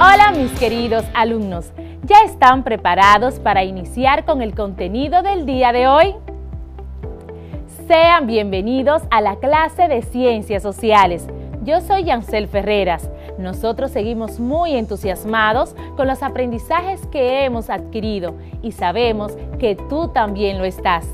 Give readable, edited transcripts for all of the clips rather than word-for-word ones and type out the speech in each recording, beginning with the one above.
Hola mis queridos alumnos, ¿ya están preparados para iniciar con el contenido del día de hoy? Sean bienvenidos a la clase de Ciencias Sociales. Yo soy Yancel Ferreras. Nosotros seguimos muy entusiasmados con los aprendizajes que hemos adquirido y sabemos que tú también lo estás.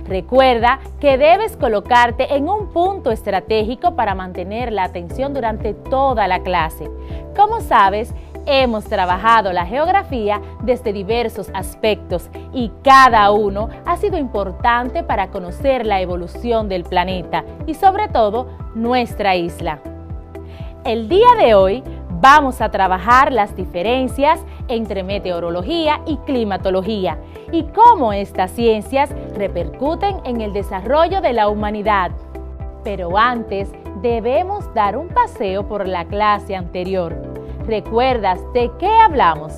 Recuerda que debes colocarte en un punto estratégico para mantener la atención durante toda la clase. Como sabes, hemos trabajado la geografía desde diversos aspectos y cada uno ha sido importante para conocer la evolución del planeta y sobre todo nuestra isla. El día de hoy vamos a trabajar las diferencias entre meteorología y climatología y cómo estas ciencias repercuten en el desarrollo de la humanidad. Pero antes debemos dar un paseo por la clase anterior. ¿Recuerdas de qué hablamos?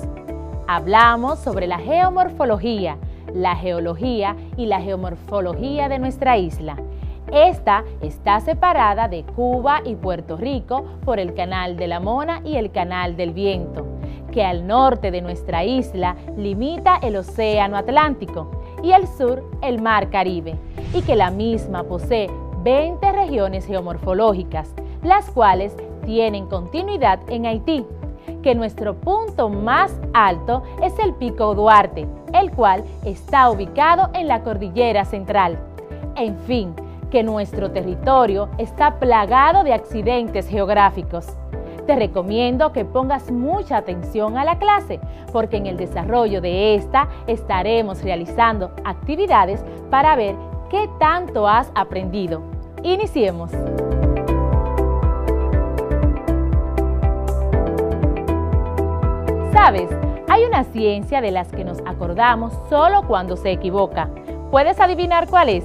Hablamos sobre la geomorfología, la geología y la geomorfología de nuestra isla. Esta está separada de Cuba y Puerto Rico por el Canal de la Mona y el Canal del Viento, que al norte de nuestra isla limita el Océano Atlántico y al sur el Mar Caribe, y que la misma posee 20 regiones geomorfológicas, las cuales tienen continuidad en Haití, que nuestro punto más alto es el Pico Duarte, el cual está ubicado en la Cordillera Central. En fin, que nuestro territorio está plagado de accidentes geográficos. Te recomiendo que pongas mucha atención a la clase, porque en el desarrollo de esta estaremos realizando actividades para ver qué tanto has aprendido. Iniciemos. ¿Sabes? Hay una ciencia de las que nos acordamos solo cuando se equivoca. ¿Puedes adivinar cuál es?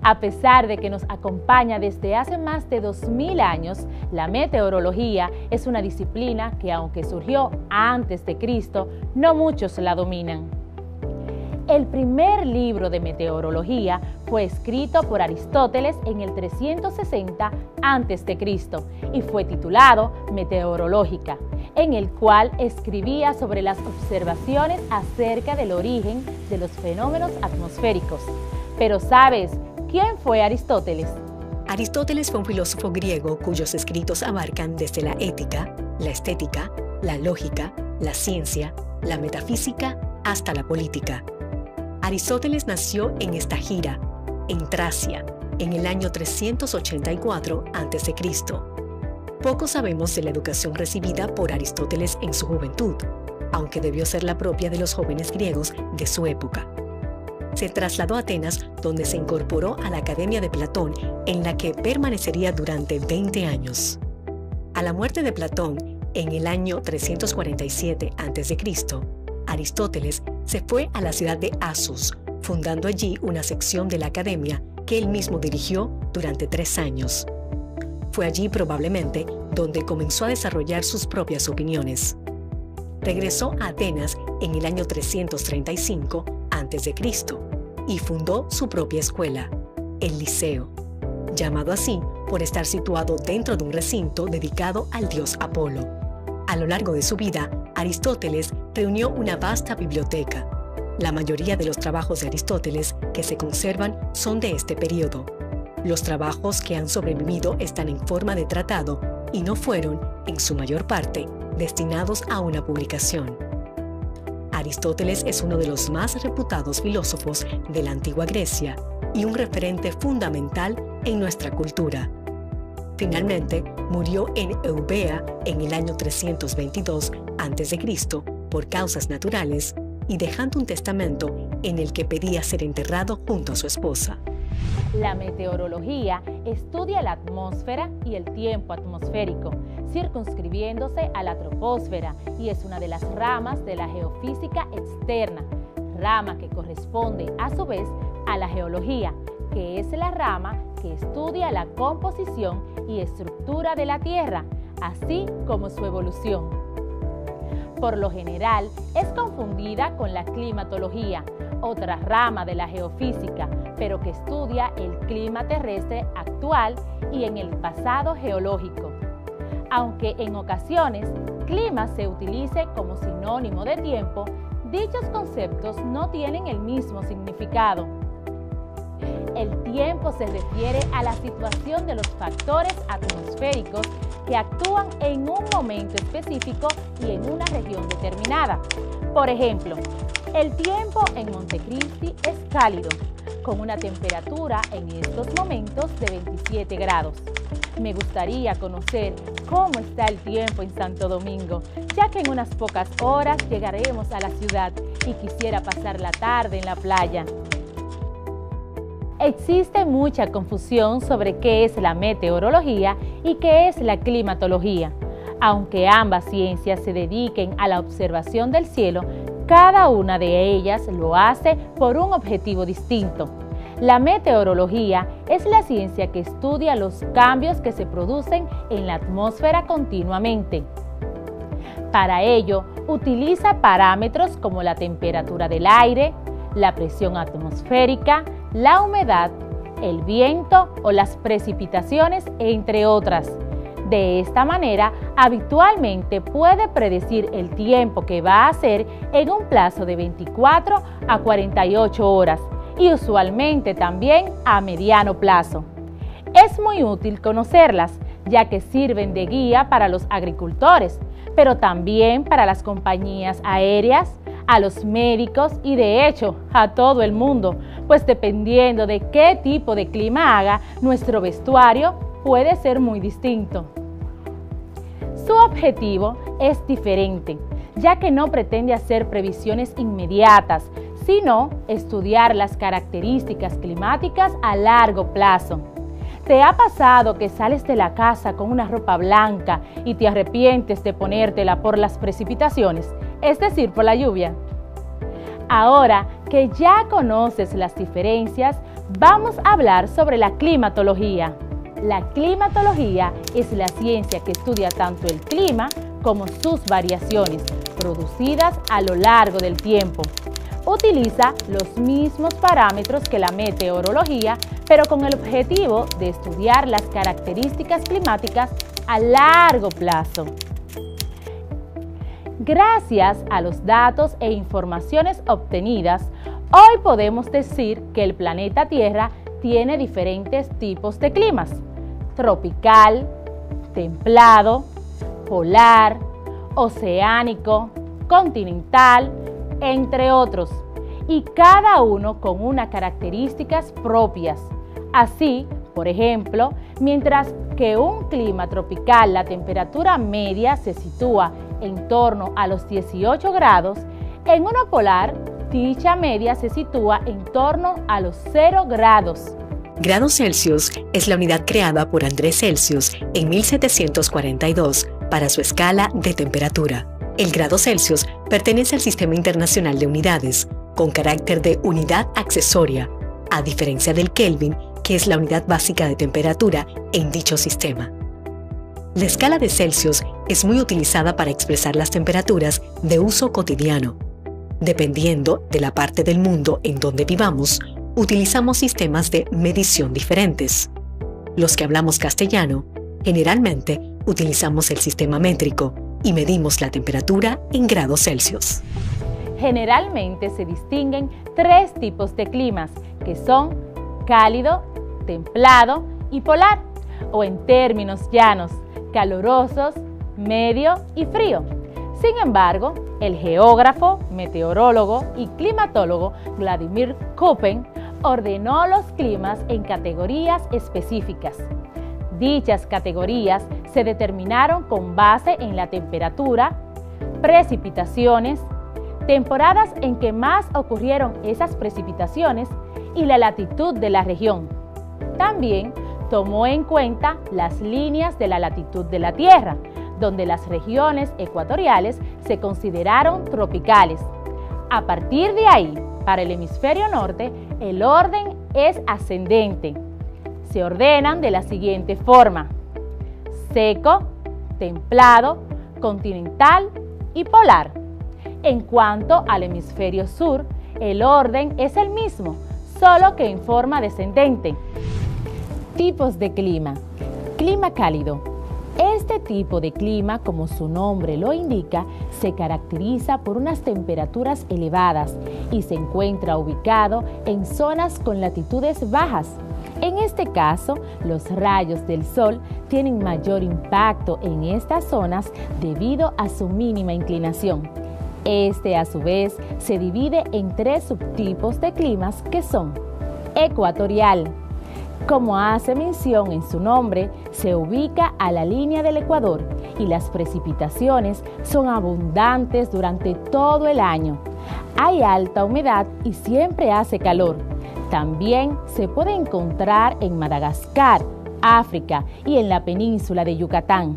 A pesar de que nos acompaña desde hace más de 2000 años, la meteorología es una disciplina que, aunque surgió antes de Cristo, no muchos la dominan. El primer libro de meteorología fue escrito por Aristóteles en el 360 a.C. y fue titulado Meteorológica, en el cual escribía sobre las observaciones acerca del origen de los fenómenos atmosféricos. Pero ¿sabes quién fue Aristóteles? Aristóteles fue un filósofo griego cuyos escritos abarcan desde la ética, la estética, la lógica, la ciencia, la metafísica hasta la política. Aristóteles nació en Estagira, en Tracia, en el año 384 a.C. Poco sabemos de la educación recibida por Aristóteles en su juventud, aunque debió ser la propia de los jóvenes griegos de su época. Se trasladó a Atenas, donde se incorporó a la Academia de Platón, en la que permanecería durante 20 años. A la muerte de Platón, en el año 347 a.C., Aristóteles se fue a la ciudad de Asos, fundando allí una sección de la Academia que él mismo dirigió durante 3 años. Fue allí probablemente donde comenzó a desarrollar sus propias opiniones. Regresó a Atenas en el año 335 a.C. y fundó su propia escuela, el Liceo, llamado así por estar situado dentro de un recinto dedicado al dios Apolo. A lo largo de su vida, Aristóteles reunió una vasta biblioteca. La mayoría de los trabajos de Aristóteles que se conservan son de este periodo. Los trabajos que han sobrevivido están en forma de tratado y no fueron, en su mayor parte, destinados a una publicación. Aristóteles es uno de los más reputados filósofos de la antigua Grecia y un referente fundamental en nuestra cultura. Finalmente, murió en Eubea en el año 322 a.C. por causas naturales y dejando un testamento en el que pedía ser enterrado junto a su esposa. La meteorología estudia la atmósfera y el tiempo atmosférico, circunscribiéndose a la troposfera, y es una de las ramas de la geofísica externa, rama que corresponde a su vez a la geología, que es la rama que estudia la composición y estructura de la Tierra, así como su evolución. Por lo general, es confundida con la climatología, otra rama de la geofísica, pero que estudia el clima terrestre actual y en el pasado geológico. Aunque en ocasiones clima se utilice como sinónimo de tiempo, dichos conceptos no tienen el mismo significado. El tiempo se refiere a la situación de los factores atmosféricos que actúan en un momento específico y en una región determinada. Por ejemplo, el tiempo en Montecristi es cálido, con una temperatura en estos momentos de 27 grados. Me gustaría conocer cómo está el tiempo en Santo Domingo, ya que en unas pocas horas llegaremos a la ciudad y quisiera pasar la tarde en la playa. Existe mucha confusión sobre qué es la meteorología y qué es la climatología. Aunque ambas ciencias se dediquen a la observación del cielo, cada una de ellas lo hace por un objetivo distinto. La meteorología es la ciencia que estudia los cambios que se producen en la atmósfera continuamente. Para ello, utiliza parámetros como la temperatura del aire, la presión atmosférica, la humedad, el viento o las precipitaciones, entre otras. De esta manera, habitualmente puede predecir el tiempo que va a hacer en un plazo de 24 a 48 horas y usualmente también a mediano plazo. Es muy útil conocerlas, ya que sirven de guía para los agricultores, pero también para las compañías aéreas, a los médicos y de hecho a todo el mundo, pues dependiendo de qué tipo de clima haga, nuestro vestuario puede ser muy distinto. Su objetivo es diferente, ya que no pretende hacer previsiones inmediatas, sino estudiar las características climáticas a largo plazo. ¿Te ha pasado que sales de la casa con una ropa blanca y te arrepientes de ponértela por las precipitaciones, es decir, por la lluvia? Ahora que ya conoces las diferencias, vamos a hablar sobre la climatología. La climatología es la ciencia que estudia tanto el clima como sus variaciones, producidas a lo largo del tiempo. Utiliza los mismos parámetros que la meteorología, pero con el objetivo de estudiar las características climáticas a largo plazo. Gracias a los datos e informaciones obtenidas, hoy podemos decir que el planeta Tierra tiene diferentes tipos de climas: tropical, templado, polar, oceánico, continental, entre otros, y cada uno con unas características propias. Así, por ejemplo, mientras que un clima tropical la temperatura media se sitúa en torno a los 18 grados, en uno polar dicha media se sitúa en torno a los 0 grados. Grados Celsius es la unidad creada por Andrés Celsius en 1742 para su escala de temperatura. El grado Celsius pertenece al Sistema Internacional de Unidades, con carácter de unidad accesoria, a diferencia del Kelvin, que es la unidad básica de temperatura en dicho sistema. La escala de Celsius es muy utilizada para expresar las temperaturas de uso cotidiano. Dependiendo de la parte del mundo en donde vivamos, utilizamos sistemas de medición diferentes. Los que hablamos castellano, generalmente utilizamos el sistema métrico y medimos la temperatura en grados Celsius. Generalmente se distinguen 3 tipos de climas, que son cálido, templado y polar, o en términos llanos, calurosos, medio y frío. Sin embargo, el geógrafo, meteorólogo y climatólogo Vladimir Köppen ordenó los climas en categorías específicas. Dichas categorías se determinaron con base en la temperatura, precipitaciones, temporadas en que más ocurrieron esas precipitaciones y la latitud de la región. También tomó en cuenta las líneas de la latitud de la Tierra, donde las regiones ecuatoriales se consideraron tropicales. A partir de ahí, para el hemisferio norte, el orden es ascendente. Se ordenan de la siguiente forma: seco, templado, continental y polar. En cuanto al hemisferio sur, el orden es el mismo, solo que en forma descendente. Tipos de clima. Clima cálido. Este tipo de clima, como su nombre lo indica, se caracteriza por unas temperaturas elevadas y se encuentra ubicado en zonas con latitudes bajas. En este caso, los rayos del sol tienen mayor impacto en estas zonas debido a su mínima inclinación. Este, a su vez, se divide en 3 subtipos de climas que son: ecuatorial. Como hace mención en su nombre, se ubica a la línea del Ecuador y las precipitaciones son abundantes durante todo el año. Hay alta humedad y siempre hace calor. También se puede encontrar en Madagascar, África y en la península de Yucatán.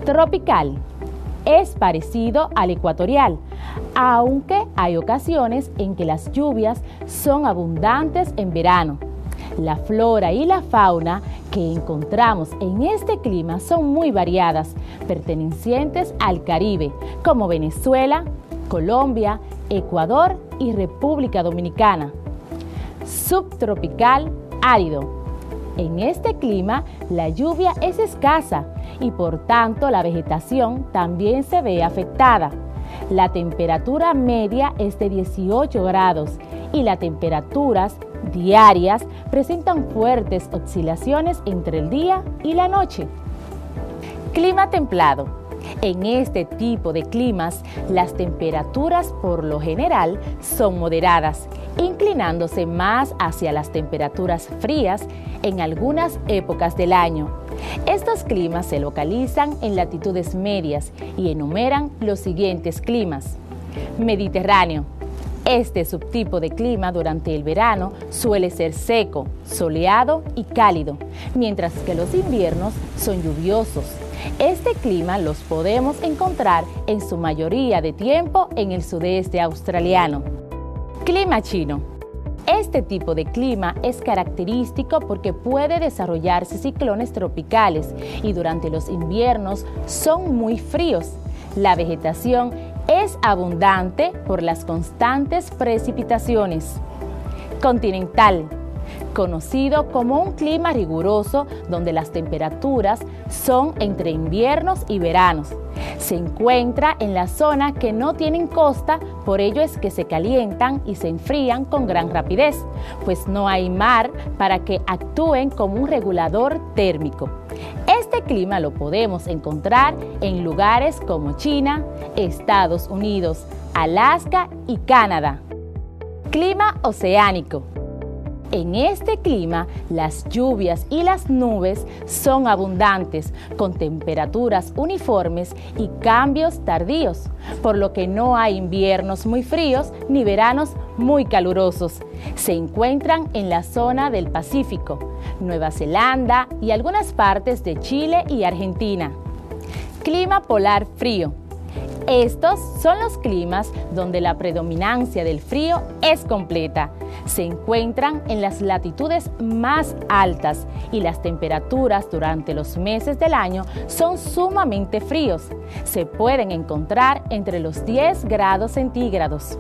Tropical. Es parecido al ecuatorial, aunque hay ocasiones en que las lluvias son abundantes en verano. La flora y la fauna que encontramos en este clima son muy variadas, pertenecientes al Caribe, como Venezuela, Colombia, Ecuador y República Dominicana. Subtropical árido. En este clima, la lluvia es escasa y por tanto la vegetación también se ve afectada. La temperatura media es de 18 grados y las temperaturas diarias presentan fuertes oscilaciones entre el día y la noche. Clima templado. En este tipo de climas, las temperaturas por lo general son moderadas, inclinándose más hacia las temperaturas frías en algunas épocas del año. Estos climas se localizan en latitudes medias y enumeran los siguientes climas. Mediterráneo. Este subtipo de clima durante el verano suele ser seco, soleado y cálido, mientras que los inviernos son lluviosos. Este clima los podemos encontrar en su mayoría de tiempo en el sudeste australiano. Clima chino. Este tipo de clima es característico porque puede desarrollarse ciclones tropicales y durante los inviernos son muy fríos. La vegetación es abundante por las constantes precipitaciones. Continental. Conocido como un clima riguroso donde las temperaturas son entre inviernos y veranos. Se encuentra en la zona que no tienen costa, por ello es que se calientan y se enfrían con gran rapidez, pues no hay mar para que actúen como un regulador térmico. Este clima lo podemos encontrar en lugares como China, Estados Unidos, Alaska y Canadá. Clima oceánico. En este clima, las lluvias y las nubes son abundantes, con temperaturas uniformes y cambios tardíos, por lo que no hay inviernos muy fríos ni veranos muy calurosos. Se encuentran en la zona del Pacífico, Nueva Zelanda y algunas partes de Chile y Argentina. Clima polar frío. Estos son los climas donde la predominancia del frío es completa. Se encuentran en las latitudes más altas y las temperaturas durante los meses del año son sumamente fríos. Se pueden encontrar entre los 10 grados centígrados.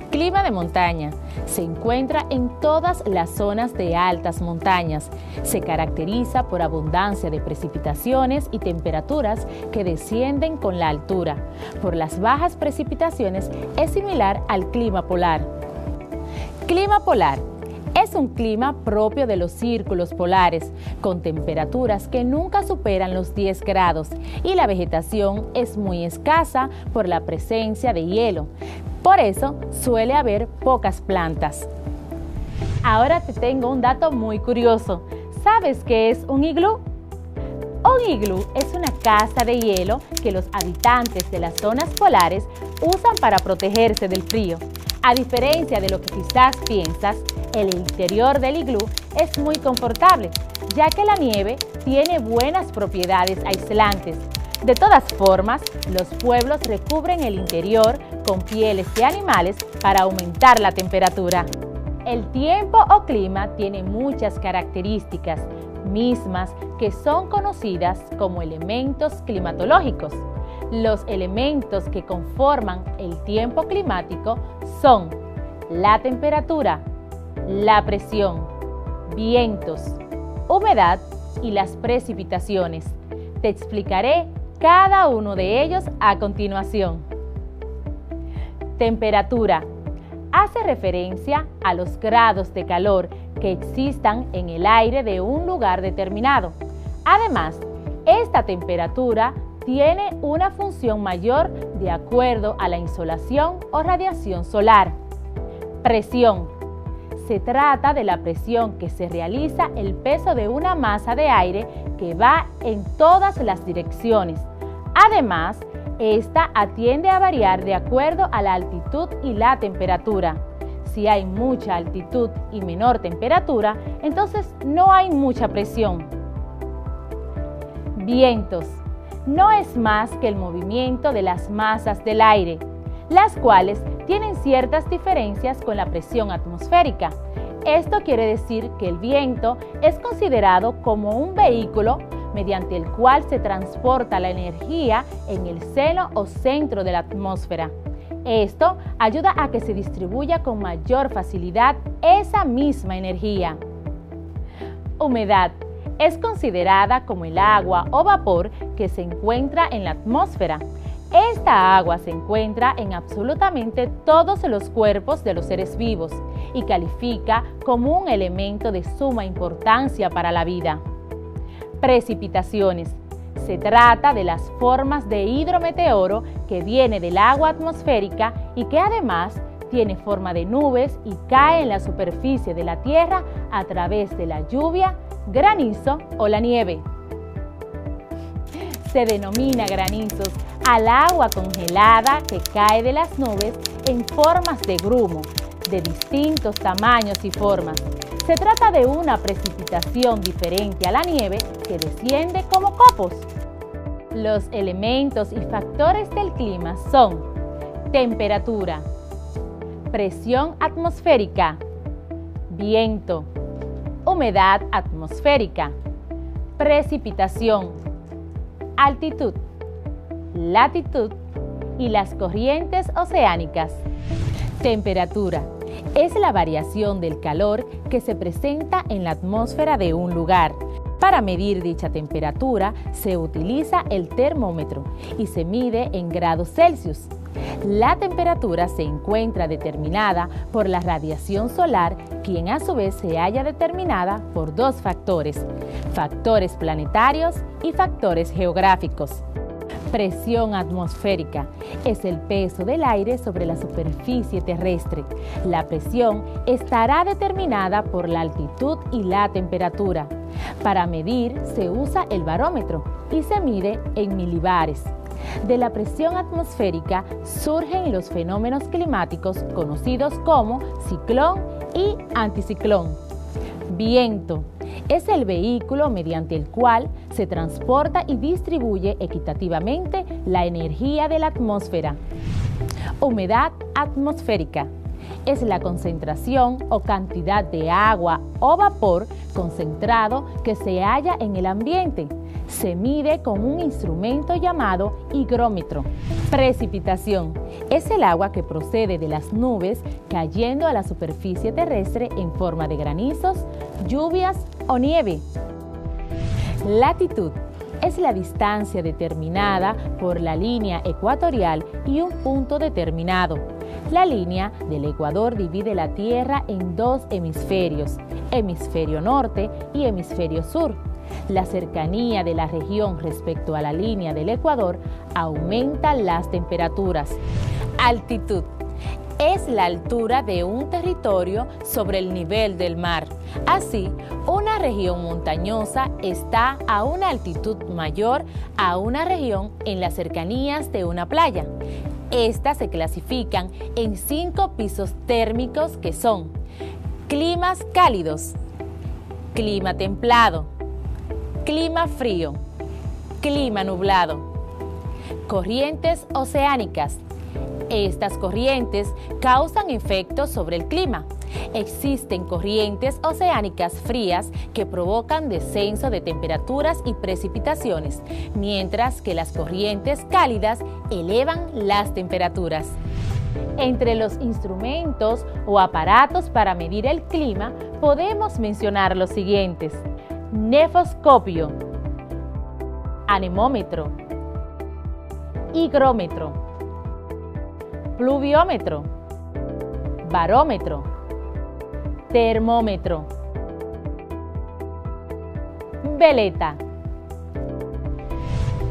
Clima de montaña. Se encuentra en todas las zonas de altas montañas. Se caracteriza por abundancia de precipitaciones y temperaturas que descienden con la altura. Por las bajas precipitaciones es similar al clima polar. Clima polar. Es un clima propio de los círculos polares, con temperaturas que nunca superan los 10 grados y la vegetación es muy escasa por la presencia de hielo. Por eso suele haber pocas plantas. Ahora te tengo un dato muy curioso. ¿Sabes qué es un iglú? Un iglú es una casa de hielo que los habitantes de las zonas polares usan para protegerse del frío. A diferencia de lo que quizás piensas, el interior del iglú es muy confortable, ya que la nieve tiene buenas propiedades aislantes. De todas formas, los pueblos recubren el interior con pieles de animales para aumentar la temperatura. El tiempo o clima tiene muchas características, mismas que son conocidas como elementos climatológicos. Los elementos que conforman el tiempo climático son la temperatura, la presión, vientos, humedad y las precipitaciones. Te explicaré cada uno de ellos a continuación. Temperatura. Hace referencia a los grados de calor que existan en el aire de un lugar determinado. Además, esta temperatura tiene una función mayor de acuerdo a la insolación o radiación solar. Presión. Se trata de la presión que se realiza el peso de una masa de aire que va en todas las direcciones. Además, esta atiende a variar de acuerdo a la altitud y la temperatura. Si hay mucha altitud y menor temperatura, entonces no hay mucha presión. Vientos. No es más que el movimiento de las masas del aire, las cuales tienen ciertas diferencias con la presión atmosférica. Esto quiere decir que el viento es considerado como un vehículo mediante el cual se transporta la energía en el seno o centro de la atmósfera. Esto ayuda a que se distribuya con mayor facilidad esa misma energía. Humedad. Es considerada como el agua o vapor que se encuentra en la atmósfera. Esta agua se encuentra en absolutamente todos los cuerpos de los seres vivos y califica como un elemento de suma importancia para la vida. Precipitaciones. Se trata de las formas de hidrometeoro que viene del agua atmosférica y que además tiene forma de nubes y cae en la superficie de la Tierra a través de la lluvia, granizo o la nieve. Se denomina granizos al agua congelada que cae de las nubes en formas de grumo, de distintos tamaños y formas. Se trata de una precipitación diferente a la nieve que desciende como copos. Los elementos y factores del clima son temperatura, presión atmosférica, viento, humedad atmosférica, precipitación, altitud, latitud y las corrientes oceánicas. Temperatura. Es la variación del calor que se presenta en la atmósfera de un lugar. Para medir dicha temperatura se utiliza el termómetro y se mide en grados Celsius. La temperatura se encuentra determinada por la radiación solar, quien a su vez se halla determinada por dos factores: factores planetarios y factores geográficos. Presión atmosférica es el peso del aire sobre la superficie terrestre. La presión estará determinada por la altitud y la temperatura. Para medir se usa el barómetro y se mide en milibares. De la presión atmosférica surgen los fenómenos climáticos conocidos como ciclón y anticiclón. Viento. Es el vehículo mediante el cual se transporta y distribuye equitativamente la energía de la atmósfera. Humedad atmosférica. Es la concentración o cantidad de agua o vapor concentrado que se halla en el ambiente. Se mide con un instrumento llamado higrómetro. Precipitación. Es el agua que procede de las nubes cayendo a la superficie terrestre en forma de granizos, lluvias o nieve. Latitud. Es la distancia determinada por la línea ecuatorial y un punto determinado. La línea del Ecuador divide la Tierra en dos hemisferios, hemisferio norte y hemisferio sur. La cercanía de la región respecto a la línea del Ecuador aumenta las temperaturas. Altitud. Es la altura de un territorio sobre el nivel del mar. Así, una región montañosa está a una altitud mayor a una región en las cercanías de una playa. Estas se clasifican en 5 pisos térmicos que son: climas cálidos, clima templado, clima frío, clima nublado. Corrientes oceánicas. Estas corrientes causan efectos sobre el clima. Existen corrientes oceánicas frías que provocan descenso de temperaturas y precipitaciones, mientras que las corrientes cálidas elevan las temperaturas. Entre los instrumentos o aparatos para medir el clima podemos mencionar los siguientes: nefoscopio, anemómetro, higrómetro, pluviómetro, barómetro, termómetro, veleta.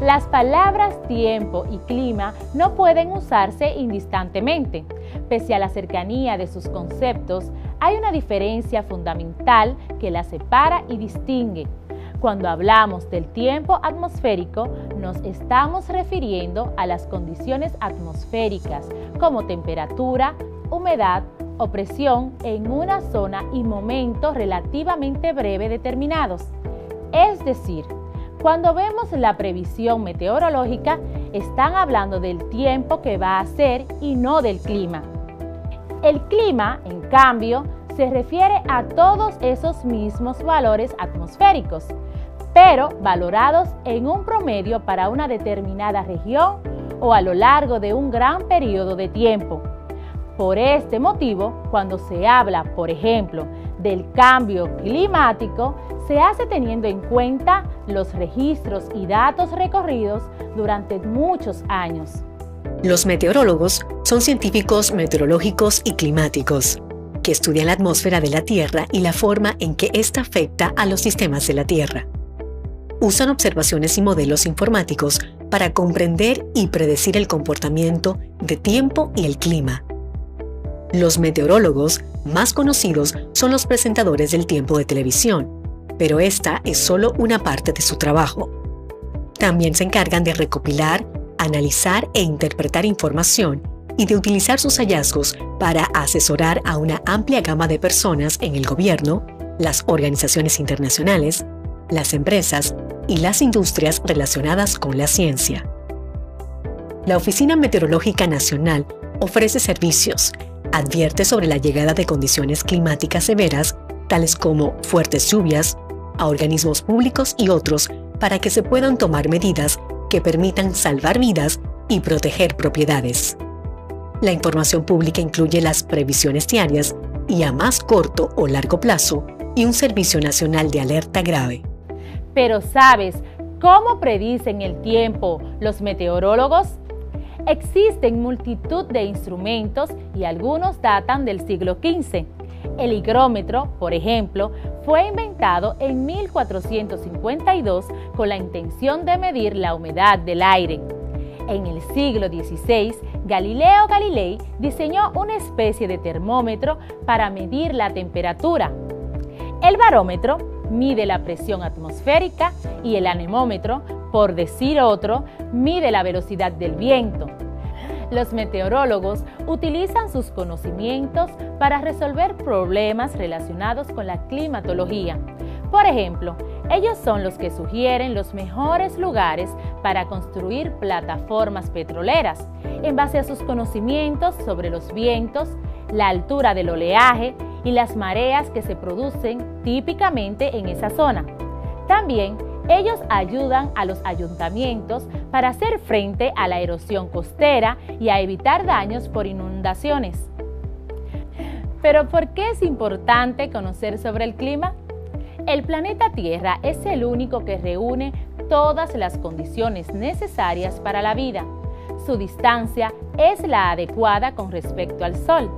Las palabras tiempo y clima no pueden usarse indistantemente. Pese a la cercanía de sus conceptos, hay una diferencia fundamental que las separa y distingue. Cuando hablamos del tiempo atmosférico, nos estamos refiriendo a las condiciones atmosféricas como temperatura, humedad o presión en una zona y momento relativamente breve determinados. Es decir, cuando vemos la previsión meteorológica, están hablando del tiempo que va a hacer y no del clima. El clima, en cambio, se refiere a todos esos mismos valores atmosféricos, pero valorados en un promedio para una determinada región o a lo largo de un gran periodo de tiempo. Por este motivo, cuando se habla, por ejemplo, del cambio climático, se hace teniendo en cuenta los registros y datos recorridos durante muchos años. Los meteorólogos son científicos meteorológicos y climáticos, que estudian la atmósfera de la Tierra y la forma en que ésta afecta a los sistemas de la Tierra. Usan observaciones y modelos informáticos para comprender y predecir el comportamiento de tiempo y el clima. Los meteorólogos más conocidos son los presentadores del tiempo de televisión, pero esta es solo una parte de su trabajo. También se encargan de recopilar, analizar e interpretar información y de utilizar sus hallazgos para asesorar a una amplia gama de personas en el gobierno, las organizaciones internacionales, las empresas y las industrias relacionadas con la ciencia. La Oficina Meteorológica Nacional ofrece servicios, advierte sobre la llegada de condiciones climáticas severas, tales como fuertes lluvias, a organismos públicos y otros para que se puedan tomar medidas que permitan salvar vidas y proteger propiedades. La información pública incluye las previsiones diarias y a más corto o largo plazo y un servicio nacional de alerta grave. Pero ¿sabes cómo predicen el tiempo los meteorólogos? Existen multitud de instrumentos y algunos datan del siglo XV. El higrómetro, por ejemplo, fue inventado en 1452 con la intención de medir la humedad del aire. En el siglo XVI, Galileo Galilei diseñó una especie de termómetro para medir la temperatura. El barómetro mide la presión atmosférica y el anemómetro, por decir otro, mide la velocidad del viento. Los meteorólogos utilizan sus conocimientos para resolver problemas relacionados con la climatología. Por ejemplo, ellos son los que sugieren los mejores lugares para construir plataformas petroleras, en base a sus conocimientos sobre los vientos, la altura del oleaje y las mareas que se producen típicamente en esa zona. También, ellos ayudan a los ayuntamientos para hacer frente a la erosión costera y a evitar daños por inundaciones. ¿Pero por qué es importante conocer sobre el clima? El planeta Tierra es el único que reúne todas las condiciones necesarias para la vida. Su distancia es la adecuada con respecto al Sol,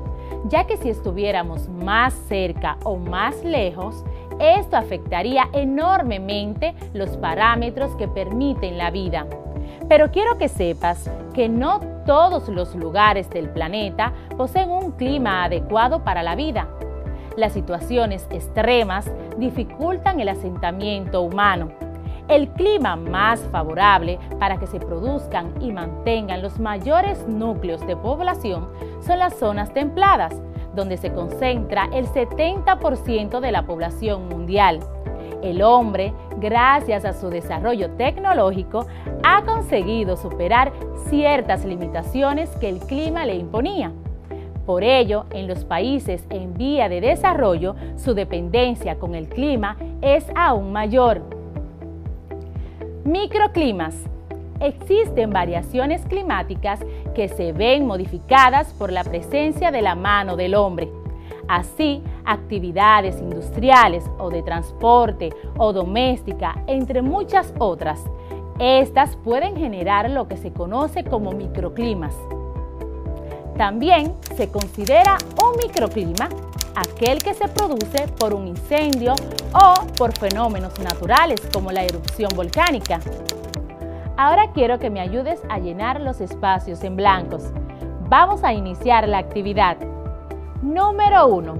ya que si estuviéramos más cerca o más lejos, esto afectaría enormemente los parámetros que permiten la vida. Pero quiero que sepas que no todos los lugares del planeta poseen un clima adecuado para la vida. Las situaciones extremas dificultan el asentamiento humano. El clima más favorable para que se produzcan y mantengan los mayores núcleos de población son las zonas templadas, donde se concentra el 70% de la población mundial. El hombre, gracias a su desarrollo tecnológico, ha conseguido superar ciertas limitaciones que el clima le imponía. Por ello, en los países en vía de desarrollo, su dependencia con el clima es aún mayor. Microclimas. Existen variaciones climáticas que se ven modificadas por la presencia de la mano del hombre. Así, actividades industriales o de transporte o doméstica, entre muchas otras. Estas pueden generar lo que se conoce como microclimas. También se considera un microclima aquel que se produce por un incendio o por fenómenos naturales como la erupción volcánica. Ahora quiero que me ayudes a llenar los espacios en blancos. Vamos a iniciar la actividad. Número 1.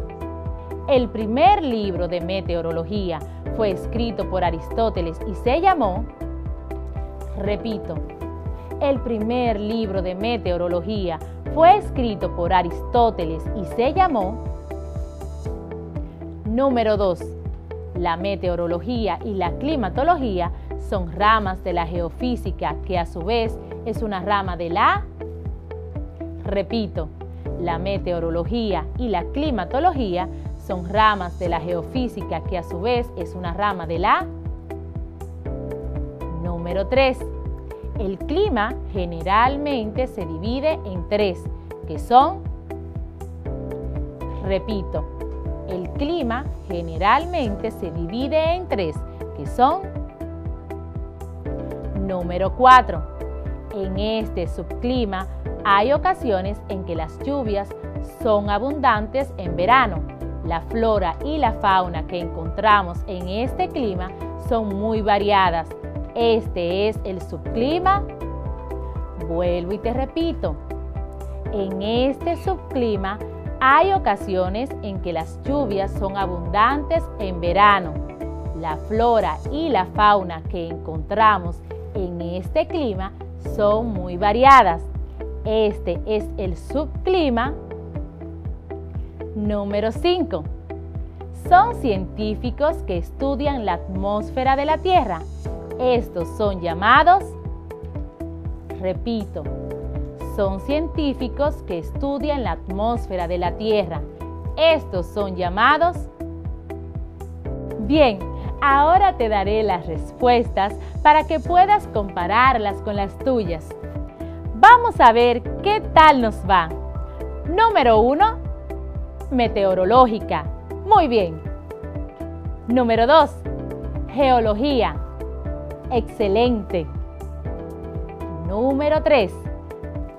El primer libro de meteorología fue escrito por Aristóteles y se llamó... Repito, el primer libro de meteorología fue escrito por Aristóteles y se llamó... Número 2. La meteorología y la climatología son ramas de la geofísica que a su vez es una rama de la... Repito, la meteorología y la climatología son ramas de la geofísica que a su vez es una rama de la... Número 3. El clima generalmente se divide en 3, que son... Repito, el clima generalmente se divide en 3, que son... Número 4. En este subclima hay ocasiones en que las lluvias son abundantes en verano. La flora y la fauna que encontramos en este clima son muy variadas. Este es el subclima. Vuelvo y te repito. En este subclima hay ocasiones en que las lluvias son abundantes en verano. La flora y la fauna que encontramos en este clima son muy variadas. Este es el subclima. Número 5. Son científicos que estudian la atmósfera de la Tierra. Estos son llamados... Repito, son científicos que estudian la atmósfera de la Tierra. Estos son llamados... Bien, ahora te daré las respuestas para que puedas compararlas con las tuyas. Vamos a ver qué tal nos va. Número 1. Meteorológica. Muy bien. Número 2. Geología. Excelente. Número 3.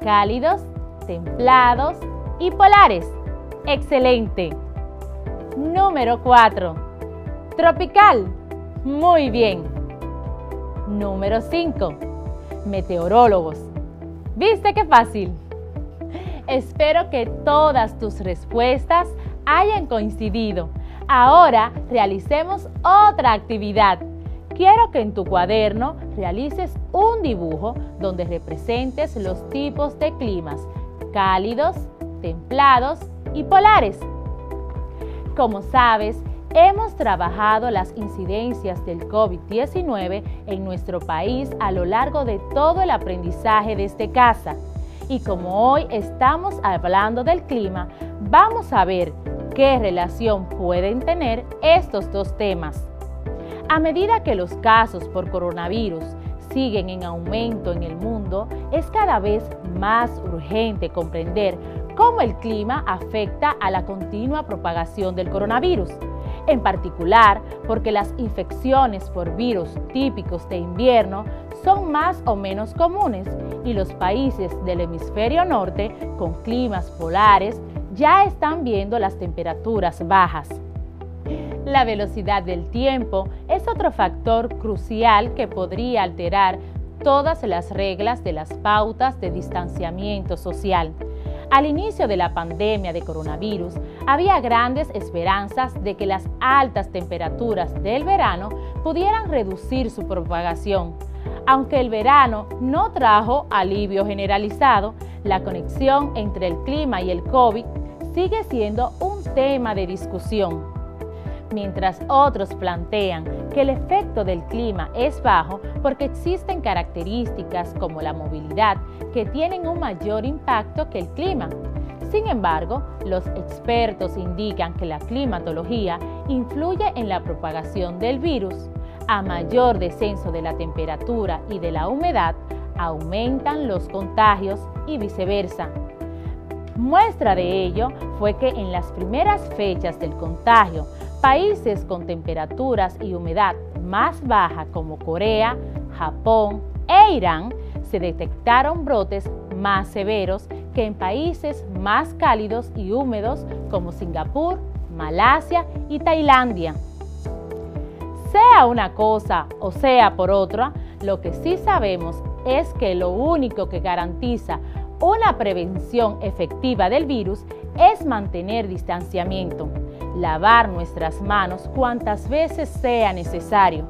Cálidos, templados y polares. Excelente. Número 4. Tropical. Muy bien. Número 5. Meteorólogos. ¿Viste qué fácil? Espero que todas tus respuestas hayan coincidido. Ahora realicemos otra actividad. Quiero que en tu cuaderno realices un dibujo donde representes los tipos de climas cálidos, templados y polares. Como sabes, hemos trabajado las incidencias del COVID-19 en nuestro país a lo largo de todo el aprendizaje desde casa. Y como hoy estamos hablando del clima, vamos a ver qué relación pueden tener estos dos temas. A medida que los casos por coronavirus siguen en aumento en el mundo, es cada vez más urgente comprender cómo el clima afecta a la continua propagación del coronavirus. En particular, porque las infecciones por virus típicos de invierno son más o menos comunes y los países del hemisferio norte con climas polares ya están viendo las temperaturas bajas. La velocidad del tiempo es otro factor crucial que podría alterar todas las reglas de las pautas de distanciamiento social. Al inicio de la pandemia de coronavirus, había grandes esperanzas de que las altas temperaturas del verano pudieran reducir su propagación. Aunque el verano no trajo alivio generalizado, la conexión entre el clima y el COVID sigue siendo un tema de discusión. Mientras otros plantean que el efecto del clima es bajo porque existen características como la movilidad que tienen un mayor impacto que el clima. Sin embargo, los expertos indican que la climatología influye en la propagación del virus. A mayor descenso de la temperatura y de la humedad, aumentan los contagios y viceversa. Muestra de ello fue que en las primeras fechas del contagio, países con temperaturas y humedad más baja como Corea, Japón, e Irán se detectaron brotes más severos que en países más cálidos y húmedos como Singapur, Malasia y Tailandia. Sea una cosa o sea por otra, lo que sí sabemos es que lo único que garantiza una prevención efectiva del virus es mantener distanciamiento, lavar nuestras manos cuantas veces sea necesario,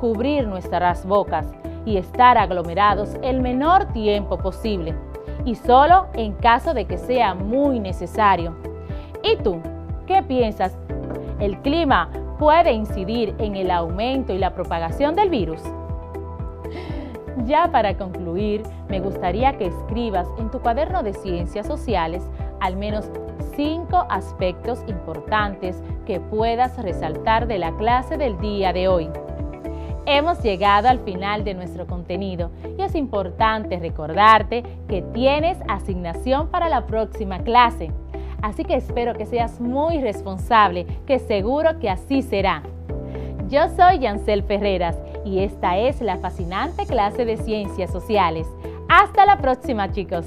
cubrir nuestras bocas y estar aglomerados el menor tiempo posible, y solo en caso de que sea muy necesario. ¿Y tú? ¿Qué piensas? ¿El clima puede incidir en el aumento y la propagación del virus? Ya para concluir, me gustaría que escribas en tu cuaderno de ciencias sociales al menos 5 aspectos importantes que puedas resaltar de la clase del día de hoy. Hemos llegado al final de nuestro contenido y es importante recordarte que tienes asignación para la próxima clase. Así que espero que seas muy responsable, que seguro que así será. Yo soy Yancel Ferreras y esta es la fascinante clase de Ciencias Sociales. Hasta la próxima, chicos.